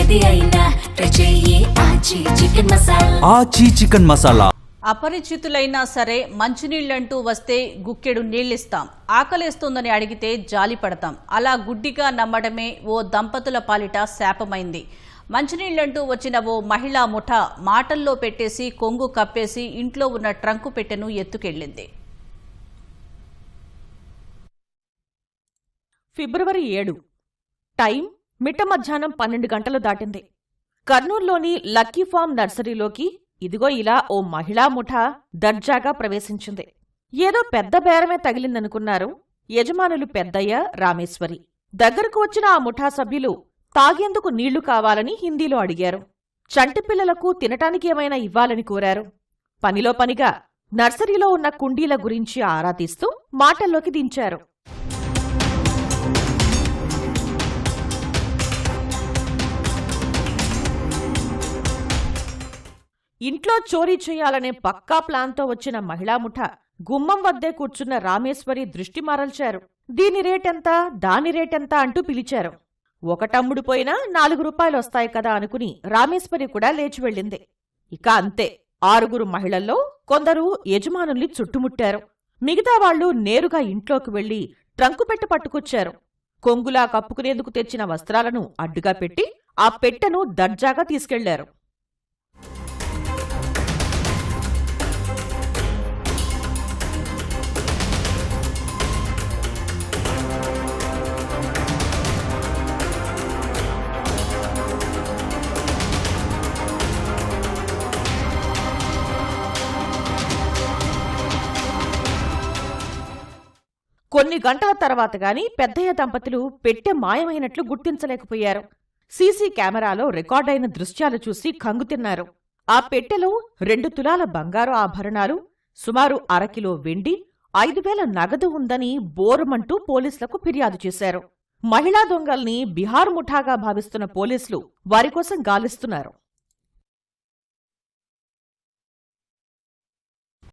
ఏది అయినా ట్రై చెయ్యి ఆచి చికెన్ మసాలా. ఆచి చికెన్ మసాలా. అపరిచితులైనా సరే మంచినీళ్లంటూ వస్తే గుక్కెడు నీళ్ళిస్తాం, ఆకలేస్తోందని అడిగితే జాలి పడతాం. అలా గుడ్డిగా నమ్మడమే ఓ దంపతుల పాలిట శాపమైంది. మంచినీళ్లంటూ వచ్చిన ఓ మహిళా ముఠా మాటల్లో పెట్టేసి కొంగు కప్పేసి ఇంట్లో ఉన్న ట్రంకు పెట్టెను ఎత్తుకెళ్లింది. ఫిబ్రవరి 7 టైం మిట్ట మధ్యాహ్నం 12 గంటలు దాటింది. కర్నూలులోని లక్కీ ఫామ్ నర్సరీలోకి ఇదిగో ఇలా ఓ మహిళా ముఠా దర్జాగా ప్రవేశించింది. ఏదో పెద్ద బేరమే తగిలిందనుకున్నారు యజమానులు పెద్దయ్య, రామేశ్వరి. దగ్గరకు వచ్చిన ఆ ముఠా సభ్యులు తాగేందుకు నీళ్లు కావాలని హిందీలో అడిగారు. చంటిపిల్లలకు తినటానికి ఏమైనా ఇవ్వాలని కోరారు. పనిలో పనిగా నర్సరీలో ఉన్న కుండీల గురించి ఆరా తీస్తూ మాటల్లోకి దించారు. ఇంట్లో చోరీ చేయాలనే పక్కా ప్లాన్తో వచ్చిన మహిళా ముఠా గుమ్మం వద్దే కూర్చున్న రామేశ్వరి దృష్టి మరల్చారు. దీని రేటెంత, దాని రేటెంత అంటూ పిలిచారు. ఒకటమ్ముడు పోయినా 4 రూపాయలు వస్తాయి కదా అనుకుని రామేశ్వరి కూడా లేచి వెళ్ళింది. ఇక అంతే, 6 మహిళల్లో కొందరు యజమానుల్ని చుట్టుముట్టారు. మిగతా వాళ్లు నేరుగా ఇంట్లోకి వెళ్లి ట్రంకు పెట్టె పట్టుకొచ్చారు. కొంగులా కప్పుకునేందుకు తెచ్చిన వస్త్రాలను అడ్డుగా పెట్టి ఆ పెట్టెను దర్జాగా తీసుకెళ్లారు. కొన్ని గంటల తర్వాత గాని పెద్దయ్య దంపతులు పెట్టె మాయమైనట్లు గుర్తించలేకపోయారు. సీసీ కెమెరాలో రికార్డైన దృశ్యాలు చూసి కంగుతిన్నారు. ఆ పెట్టెలో 2 తులాల బంగారు ఆభరణాలు, సుమారు 1/2 కిలో వెండి, 5,000 నగదు ఉందని బోరుమంటూ పోలీసులకు ఫిర్యాదు చేశారు. మహిళా దొంగల్ని బిహార్ ముఠాగా భావిస్తున్న పోలీసులు వారికోసం గాలిస్తున్నారు.